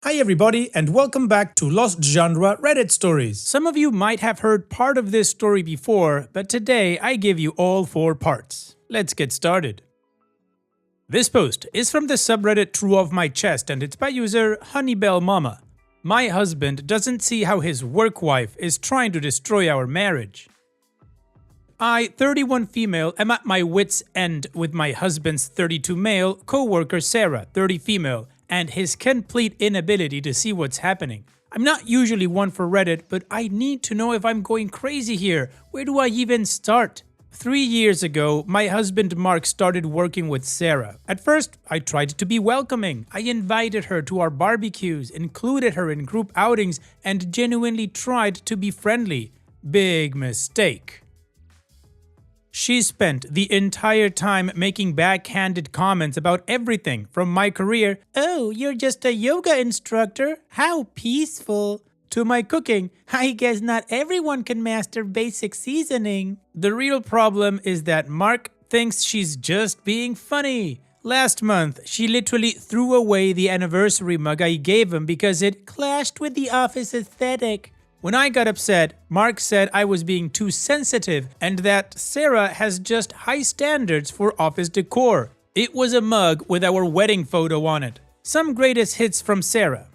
Hi everybody and welcome back to Lost Genre Reddit Stories. Some of you might have heard part of this story before, but today I give you all 4 parts. Let's get started. This post is from the subreddit True of My Chest and it's by user HoneyBellMama. My husband doesn't see how his work wife is trying to destroy our marriage. I, 31 female, am at my wit's end with my husband's 32 male co-worker Sarah, 30 female, and his complete inability to see what's happening. I'm not usually one for Reddit, but I need to know if I'm going crazy here. Where do I even start? 3 years ago, my husband Mark started working with Sarah. At first, I tried to be welcoming. I invited her to our barbecues, included her in group outings, and genuinely tried to be friendly. Big mistake. She spent the entire time making backhanded comments about everything from my career, "Oh, you're just a yoga instructor, how peaceful," to my cooking, "I guess not everyone can master basic seasoning." The real problem is that Mark thinks she's just being funny. Last month, she literally threw away the anniversary mug I gave him because it clashed with the office aesthetic. When I got upset, Mark said I was being too sensitive and that Sarah has just high standards for office decor. It was a mug with our wedding photo on it. Some greatest hits from Sarah.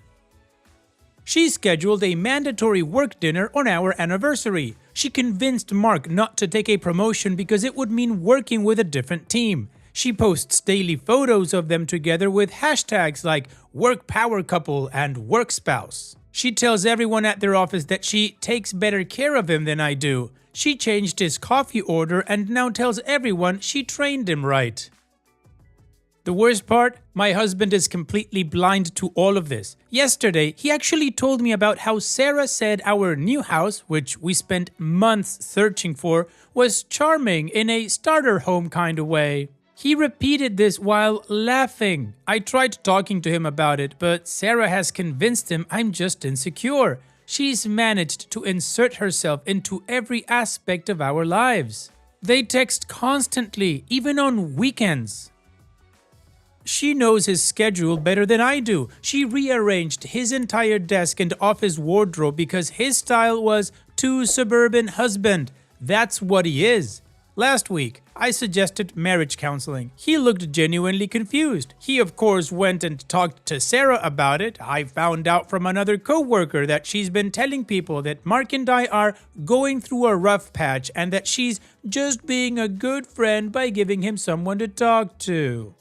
She scheduled a mandatory work dinner on our anniversary. She convinced Mark not to take a promotion because it would mean working with a different team. She posts daily photos of them together with hashtags like work power couple and work spouse. She tells everyone at their office that she takes better care of him than I do. She changed his coffee order and now tells everyone she trained him right. The worst part? My husband is completely blind to all of this. Yesterday, he actually told me about how Sarah said our new house, which we spent months searching for, was charming in a starter home kind of way. He repeated this while laughing. I tried talking to him about it, but Sarah has convinced him I'm just insecure. She's managed to insert herself into every aspect of our lives. They text constantly, even on weekends. She knows his schedule better than I do. She rearranged his entire desk and office wardrobe because his style was too suburban husband. That's what he is. Last week, I suggested marriage counseling. He looked genuinely confused. He of course went and talked to Sarah about it. I found out from another co-worker that she's been telling people that Mark and I are going through a rough patch and that she's just being a good friend by giving him someone to talk to.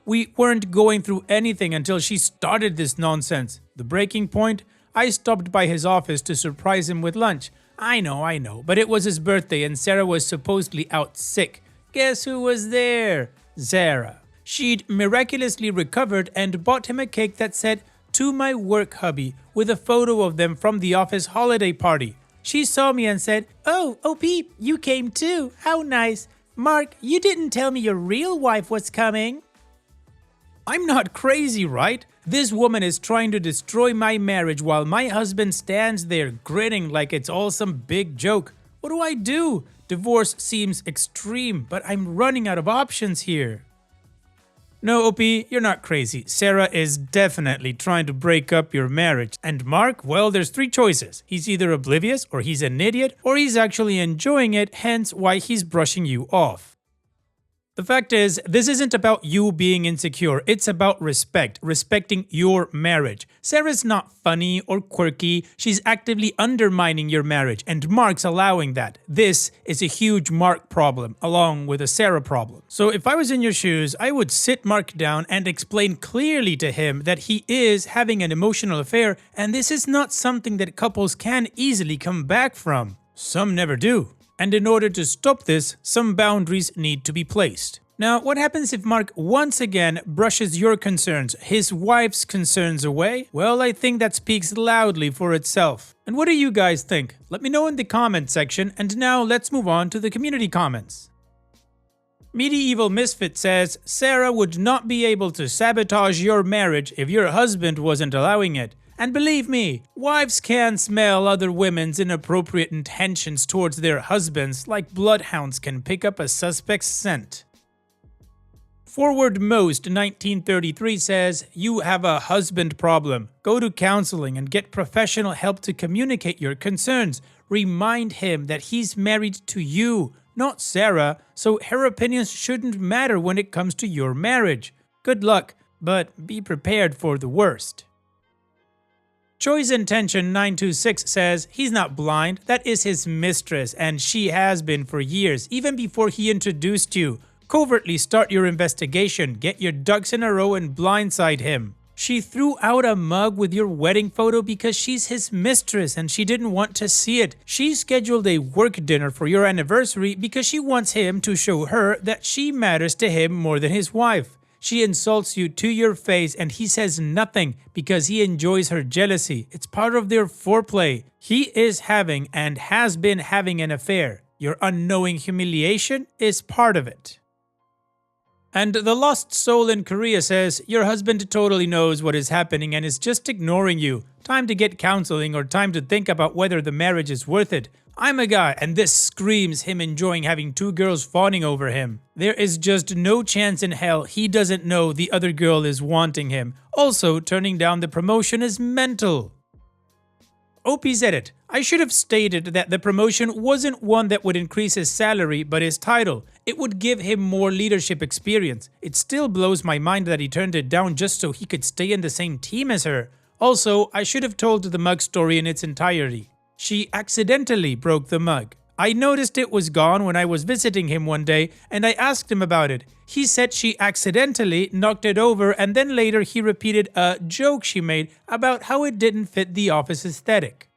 We weren't going through anything until she started this nonsense. The breaking point? I stopped by his office to surprise him with lunch. I know, but it was his birthday and Sarah was supposedly out sick. Guess who was there? Sarah. She'd miraculously recovered and bought him a cake that said, "To my work hubby," with a photo of them from the office holiday party. She saw me and said, "Oh, OP, you came too. How nice. Mark, you didn't tell me your real wife was coming." I'm not crazy, right? This woman is trying to destroy my marriage while my husband stands there grinning like it's all some big joke. What do I do? Divorce seems extreme, but I'm running out of options here. No, OP, you're not crazy. Sarah is definitely trying to break up your marriage. And Mark, well, there's 3 choices. He's either oblivious, or he's an idiot, or he's actually enjoying it, hence why he's brushing you off. The fact is, this isn't about you being insecure, it's about respect, respecting your marriage. Sarah's not funny or quirky, she's actively undermining your marriage, and Mark's allowing that. This is a huge Mark problem, along with a Sarah problem. So if I was in your shoes, I would sit Mark down and explain clearly to him that he is having an emotional affair, and this is not something that couples can easily come back from. Some never do. And in order to stop this, some boundaries need to be placed. Now, what happens if Mark once again brushes your concerns, his wife's concerns away? Well, I think that speaks loudly for itself. And what do you guys think? Let me know in the comment section, and now let's move on to the community comments. Medieval Misfit says, Sarah would not be able to sabotage your marriage if your husband wasn't allowing it. And believe me, wives can smell other women's inappropriate intentions towards their husbands like bloodhounds can pick up a suspect's scent. Forward Most 1933 says, "You have a husband problem. Go to counseling and get professional help to communicate your concerns. Remind him that he's married to you, not Sarah, so her opinions shouldn't matter when it comes to your marriage. Good luck, but be prepared for the worst." Choice Intention 926 says, "He's not blind, that is his mistress, and she has been for years, even before he introduced you. Covertly start your investigation, get your ducks in a row and blindside him. She threw out a mug with your wedding photo because she's his mistress and she didn't want to see it. She scheduled a work dinner for your anniversary because she wants him to show her that she matters to him more than his wife. She insults you to your face and he says nothing because he enjoys her jealousy. It's part of their foreplay. He is having and has been having an affair. Your unknowing humiliation is part of it." And the Lost Soul in Korea says, "Your husband totally knows what is happening and is just ignoring you. Time to get counseling or time to think about whether the marriage is worth it. I'm a guy and this screams him enjoying having two girls fawning over him. There is just no chance in hell he doesn't know the other girl is wanting him. Also, turning down the promotion is mental." OP's edit. "I should have stated that the promotion wasn't one that would increase his salary, but his title. It would give him more leadership experience. It still blows my mind that he turned it down just so he could stay in the same team as her. Also, I should have told the mug story in its entirety. She accidentally broke the mug. I noticed it was gone when I was visiting him one day and I asked him about it. He said she accidentally knocked it over and then later he repeated a joke she made about how it didn't fit the office aesthetic."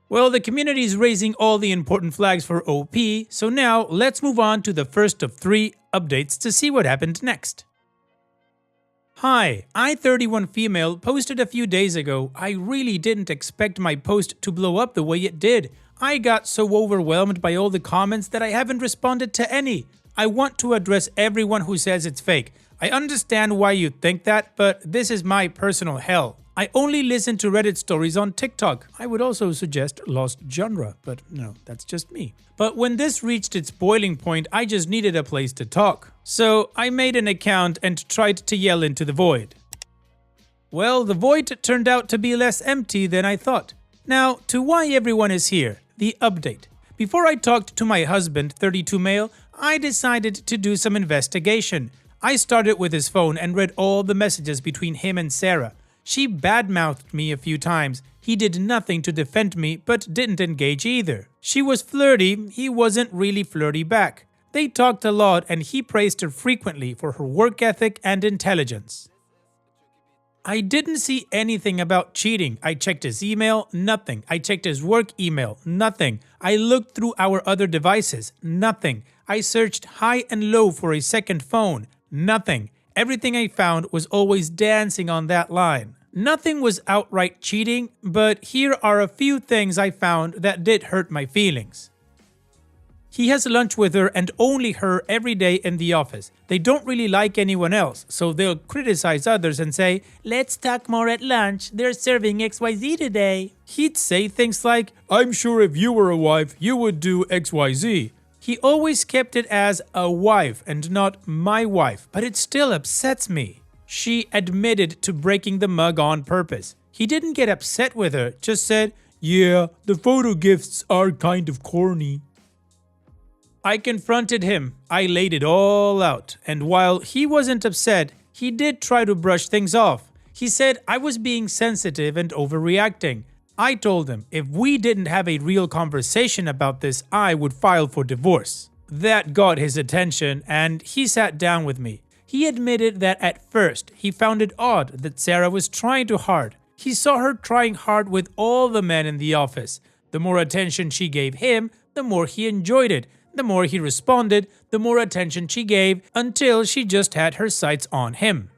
Well, the community is raising all the important flags for OP, so now let's move on to the first of 3 updates to see what happened next. "Hi, I-31 female posted a few days ago. I really didn't expect my post to blow up the way it did. I got so overwhelmed by all the comments that I haven't responded to any. I want to address everyone who says it's fake. I understand why you think that, but this is my personal hell. I only listen to Reddit stories on TikTok. I would also suggest Lost Genre, but no, that's just me. But when this reached its boiling point, I just needed a place to talk. So I made an account and tried to yell into the void. Well, the void turned out to be less empty than I thought. Now, to why everyone is here, the update. Before I talked to my husband, 32 male, I decided to do some investigation. I started with his phone and read all the messages between him and Sarah. She badmouthed me a few times. He did nothing to defend me, but didn't engage either. She was flirty, he wasn't really flirty back. They talked a lot and he praised her frequently for her work ethic and intelligence. I didn't see anything about cheating. I checked his email, nothing. I checked his work email, nothing. I looked through our other devices, nothing. I searched high and low for a second phone, nothing. Everything I found was always dancing on that line. Nothing was outright cheating, but here are a few things I found that did hurt my feelings. He has lunch with her and only her every day in the office. They don't really like anyone else, so they'll criticize others and say, "Let's talk more at lunch, they're serving XYZ today." He'd say things like, "I'm sure if you were a wife, you would do XYZ. He always kept it as a wife and not my wife, but it still upsets me. She admitted to breaking the mug on purpose. He didn't get upset with her, just said, "Yeah, the photo gifts are kind of corny." I confronted him. I laid it all out, and while he wasn't upset, he did try to brush things off. He said I was being sensitive and overreacting. I told him if we didn't have a real conversation about this, I would file for divorce. That got his attention, and he sat down with me. He admitted that at first, he found it odd that Sarah was trying too hard. He saw her trying hard with all the men in the office. The more attention she gave him, the more he enjoyed it. The more he responded, the more attention she gave, until she just had her sights on him.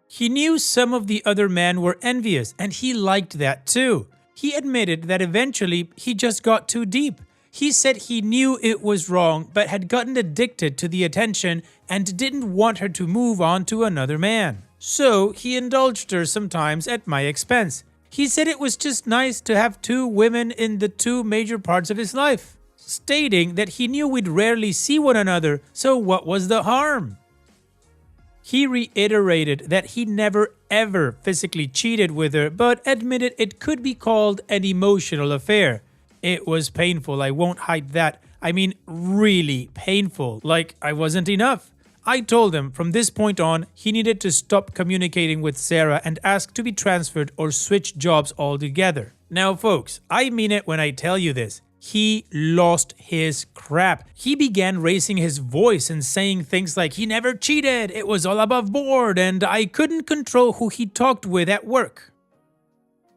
He knew some of the other men were envious, and he liked that too. He admitted that eventually he just got too deep. He said he knew it was wrong, but had gotten addicted to the attention and didn't want her to move on to another man. So he indulged her sometimes at my expense. He said it was just nice to have 2 women in the 2 major parts of his life, stating that he knew we'd rarely see one another, so what was the harm? He reiterated that he never ever physically cheated with her, but admitted it could be called an emotional affair. It was painful, I won't hide that. I mean, really painful, like I wasn't enough. I told him from this point on, he needed to stop communicating with Sarah and ask to be transferred or switch jobs altogether. Now folks, I mean it when I tell you this. He lost his crap. He began raising his voice and saying things like he never cheated, it was all above board, and I couldn't control who he talked with at work.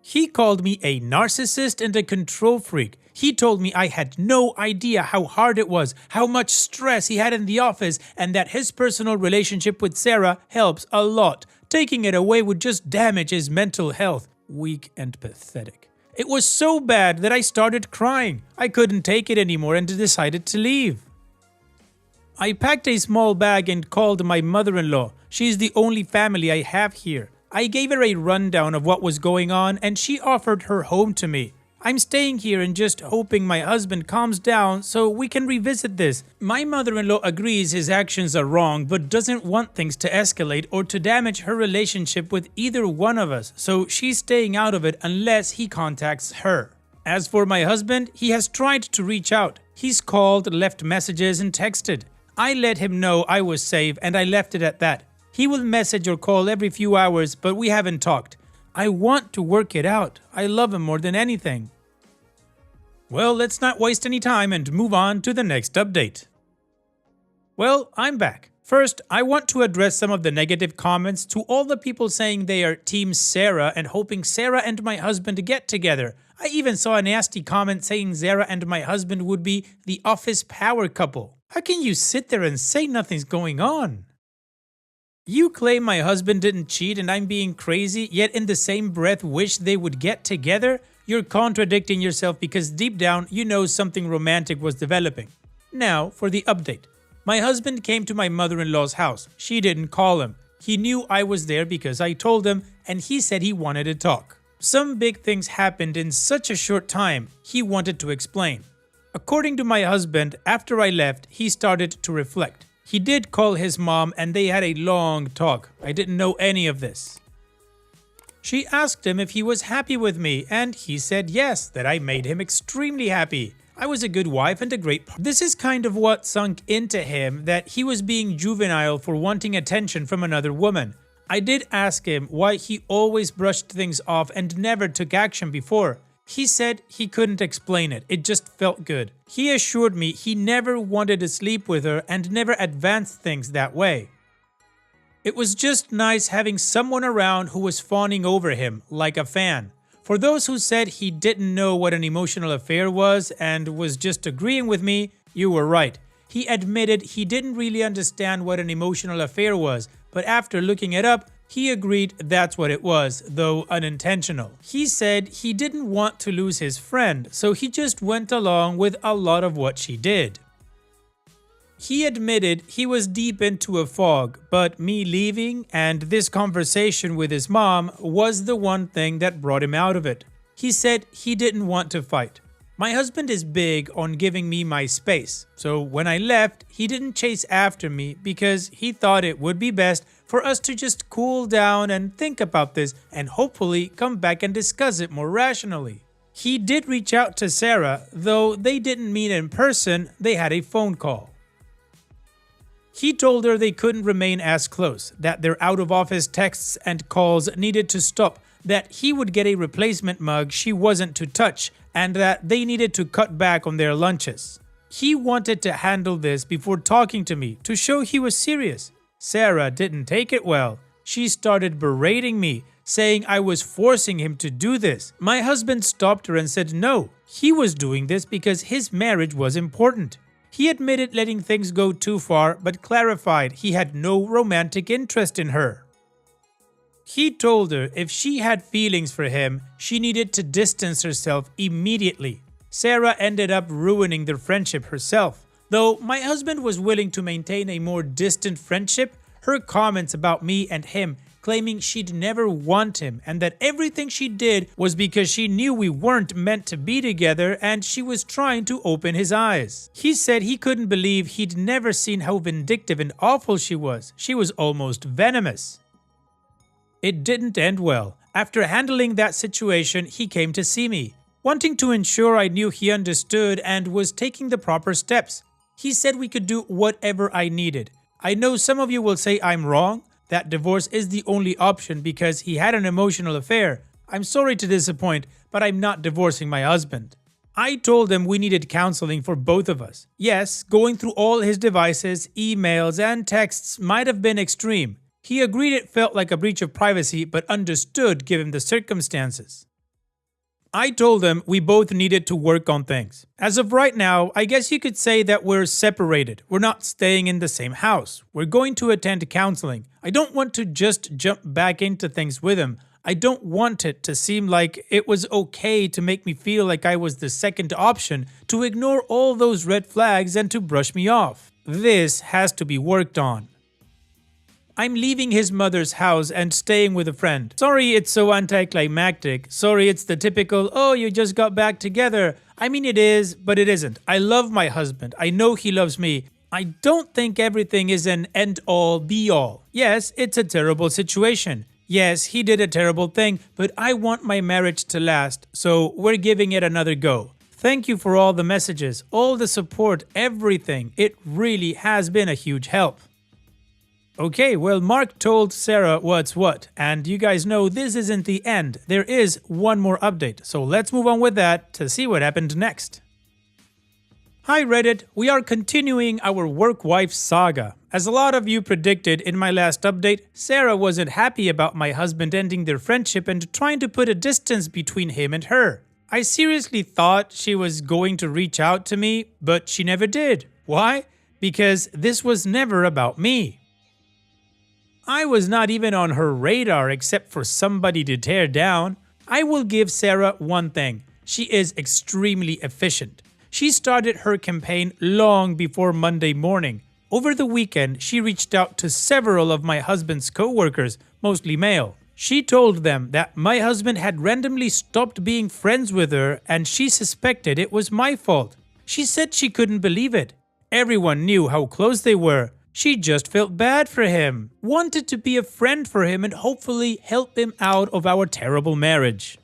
He called me a narcissist and a control freak. He told me I had no idea how hard it was, how much stress he had in the office, and that his personal relationship with Sarah helps a lot. Taking it away would just damage his mental health. Weak and pathetic. It was so bad that I started crying. I couldn't take it anymore and decided to leave. I packed a small bag and called my mother-in-law. She's the only family I have here. I gave her a rundown of what was going on and she offered her home to me. I'm staying here and just hoping my husband calms down so we can revisit this. My mother-in-law agrees his actions are wrong but doesn't want things to escalate or to damage her relationship with either one of us, so she's staying out of it unless he contacts her. As for my husband, he has tried to reach out. He's called, left messages and texted. I let him know I was safe and I left it at that. He will message or call every few hours but we haven't talked. I want to work it out. I love him more than anything. Well, let's not waste any time and move on to the next update. Well, I'm back. First, I want to address some of the negative comments to all the people saying they are Team Sarah and hoping Sarah and my husband get together. I even saw a nasty comment saying Sarah and my husband would be the office power couple. How can you sit there and say nothing's going on? You claim my husband didn't cheat and I'm being crazy, yet in the same breath wish they would get together? You're contradicting yourself because deep down you know something romantic was developing. Now for the update. My husband came to my mother-in-law's house. She didn't call him. He knew I was there because I told him and he said he wanted to talk. Some big things happened in such a short time, he wanted to explain. According to my husband, after I left, he started to reflect. He did call his mom and they had a long talk. I didn't know any of this. She asked him if he was happy with me and he said yes, that I made him extremely happy. I was a good wife and a great partner. This is kind of what sunk into him, that he was being juvenile for wanting attention from another woman. I did ask him why he always brushed things off and never took action before. He said he couldn't explain it, it just felt good. He assured me he never wanted to sleep with her and never advanced things that way. It was just nice having someone around who was fawning over him, like a fan. For those who said he didn't know what an emotional affair was and was just agreeing with me, you were right. He admitted he didn't really understand what an emotional affair was, but after looking it up, he agreed that's what it was, though unintentional. He said he didn't want to lose his friend, so he just went along with a lot of what she did. He admitted he was deep into a fog, but me leaving and this conversation with his mom was the one thing that brought him out of it. He said he didn't want to fight. My husband is big on giving me my space, so when I left, he didn't chase after me because he thought it would be best for us to just cool down and think about this and hopefully come back and discuss it more rationally. He did reach out to Sarah, though they didn't meet in person, they had a phone call. He told her they couldn't remain as close, that their out-of-office texts and calls needed to stop, that he would get a replacement mug she wasn't to touch, and that they needed to cut back on their lunches. He wanted to handle this before talking to me to show he was serious. Sarah didn't take it well. She started berating me, saying I was forcing him to do this. My husband stopped her and said no, he was doing this because his marriage was important. He admitted letting things go too far, but clarified he had no romantic interest in her. He told her if she had feelings for him, she needed to distance herself immediately. Sarah ended up ruining their friendship herself. Though my husband was willing to maintain a more distant friendship, her comments about me and him claiming she'd never want him and that everything she did was because she knew we weren't meant to be together and she was trying to open his eyes. He said he couldn't believe he'd never seen how vindictive and awful she was. She was almost venomous. It didn't end well. After handling that situation, he came to see me, wanting to ensure I knew he understood and was taking the proper steps. He said we could do whatever I needed. I know some of you will say I'm wrong, that divorce is the only option because he had an emotional affair. I'm sorry to disappoint, but I'm not divorcing my husband. I told him we needed counseling for both of us. Yes, going through all his devices, emails, and texts might have been extreme. He agreed it felt like a breach of privacy, but understood given the circumstances. I told him we both needed to work on things. As of right now, I guess you could say that we're separated. We're not staying in the same house. We're going to attend counseling. I don't want to just jump back into things with him. I don't want it to seem like it was okay to make me feel like I was the second option, to ignore all those red flags and to brush me off. This has to be worked on. I'm leaving his mother's house and staying with a friend. Sorry it's so anticlimactic. Sorry it's the typical, oh, you just got back together. I mean, it is, but it isn't. I love my husband. I know he loves me. I don't think everything is an end-all, be-all. Yes, it's a terrible situation. Yes, he did a terrible thing, but I want my marriage to last, so we're giving it another go. Thank you for all the messages, all the support, everything. It really has been a huge help. Okay, well, Mark told Sarah what's what, and you guys know this isn't the end. There is one more update, so let's move on with that to see what happened next. Hi Reddit, we are continuing our work-wife saga. As a lot of you predicted in my last update, Sarah wasn't happy about my husband ending their friendship and trying to put a distance between him and her. I seriously thought she was going to reach out to me, but she never did. Why? Because this was never about me. I was not even on her radar except for somebody to tear down. I will give Sarah one thing. She is extremely efficient. She started her campaign long before Monday morning. Over the weekend, she reached out to several of my husband's co-workers, mostly male. She told them that my husband had randomly stopped being friends with her and she suspected it was my fault. She said she couldn't believe it. Everyone knew how close they were. She just felt bad for him, wanted to be a friend for him and hopefully help him out of our terrible marriage.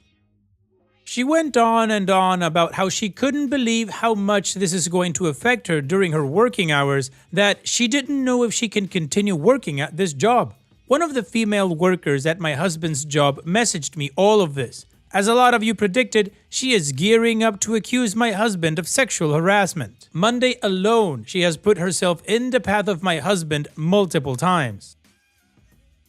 She went on and on about how she couldn't believe how much this is going to affect her during her working hours, that she didn't know if she can continue working at this job. One of the female workers at my husband's job messaged me all of this. As a lot of you predicted, she is gearing up to accuse my husband of sexual harassment. Monday alone, she has put herself in the path of my husband multiple times.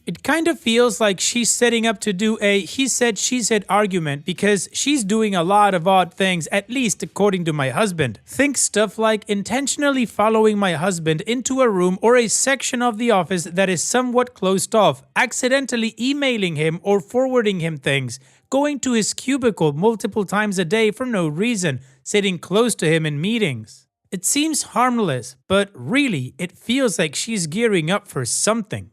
It kind of feels like she's setting up to do a he said, she said argument because she's doing a lot of odd things, at least according to my husband. Think stuff like intentionally following my husband into a room or a section of the office that is somewhat closed off, accidentally emailing him or forwarding him things, going to his cubicle multiple times a day for no reason, sitting close to him in meetings. It seems harmless, but really, it feels like she's gearing up for something.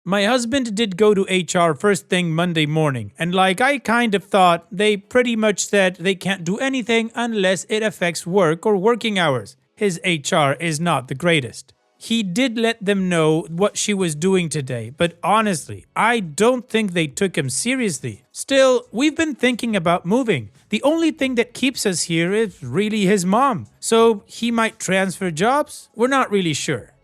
My husband did go to HR first thing Monday morning, and like I kind of thought, they pretty much said they can't do anything unless it affects work or working hours. His HR is not the greatest. He did let them know what she was doing today, but honestly, I don't think they took him seriously. Still, we've been thinking about moving. The only thing that keeps us here is really his mom, so he might transfer jobs? We're not really sure.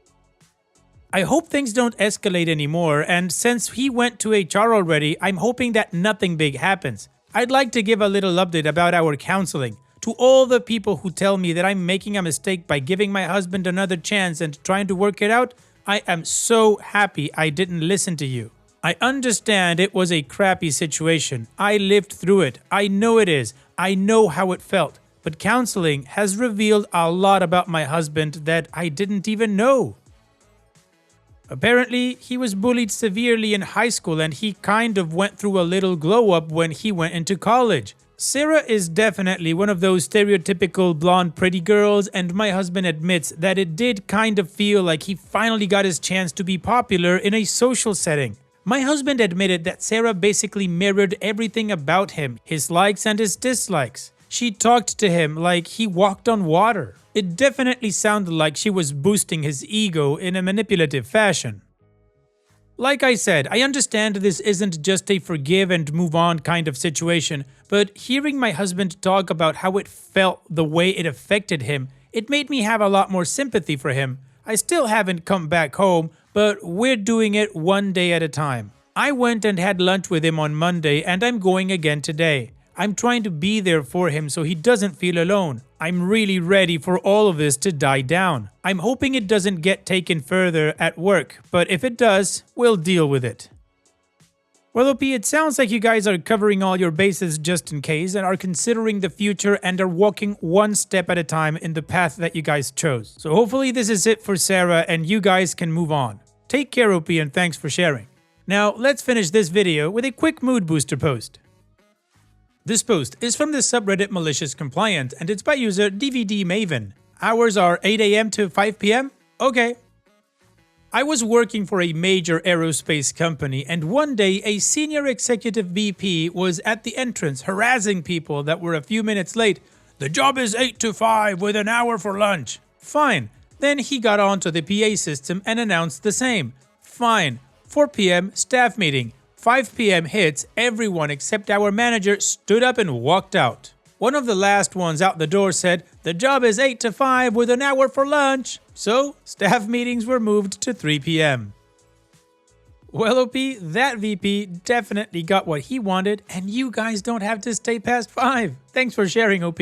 I hope things don't escalate anymore, and since he went to HR already, I'm hoping that nothing big happens. I'd like to give a little update about our counseling. To all the people who tell me that I'm making a mistake by giving my husband another chance and trying to work it out, I am so happy I didn't listen to you. I understand it was a crappy situation. I lived through it. I know it is. I know how it felt. But counseling has revealed a lot about my husband that I didn't even know. Apparently, he was bullied severely in high school and he kind of went through a little glow up when he went into college. Sarah is definitely one of those stereotypical blonde pretty girls, and my husband admits that it did kind of feel like he finally got his chance to be popular in a social setting. My husband admitted that Sarah basically mirrored everything about him, his likes and his dislikes. She talked to him like he walked on water. It definitely sounded like she was boosting his ego in a manipulative fashion. Like I said, I understand this isn't just a forgive and move on kind of situation, but hearing my husband talk about how it felt, the way it affected him, it made me have a lot more sympathy for him. I still haven't come back home, but we're doing it one day at a time. I went and had lunch with him on Monday, and I'm going again today. I'm trying to be there for him so he doesn't feel alone. I'm really ready for all of this to die down. I'm hoping it doesn't get taken further at work, but if it does, we'll deal with it. Well, OP, it sounds like you guys are covering all your bases just in case and are considering the future and are walking one step at a time in the path that you guys chose. So hopefully this is it for Sarah and you guys can move on. Take care, OP, and thanks for sharing. Now, let's finish this video with a quick mood booster post. This post is from the subreddit Malicious Compliant and it's by user DVD Maven. Hours are 8 AM to 5 PM? Okay. I was working for a major aerospace company and one day a senior executive VP was at the entrance harassing people that were a few minutes late. The job is 8 to 5 with an hour for lunch. Fine. Then he got onto the PA system and announced the same. Fine. 4 PM staff meeting. 5 PM hits, everyone except our manager stood up and walked out. One of the last ones out the door said, the job is 8 to 5 with an hour for lunch. So, staff meetings were moved to 3 PM. Well, OP, that VP definitely got what he wanted, and you guys don't have to stay past 5. Thanks for sharing, OP.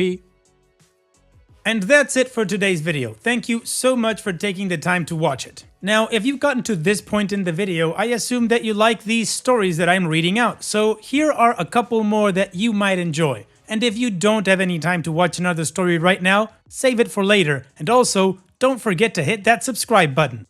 And that's it for today's video. Thank you so much for taking the time to watch it. Now, if you've gotten to this point in the video, I assume that you like these stories that I'm reading out. So here are a couple more that you might enjoy. And if you don't have any time to watch another story right now, save it for later. And also, don't forget to hit that subscribe button.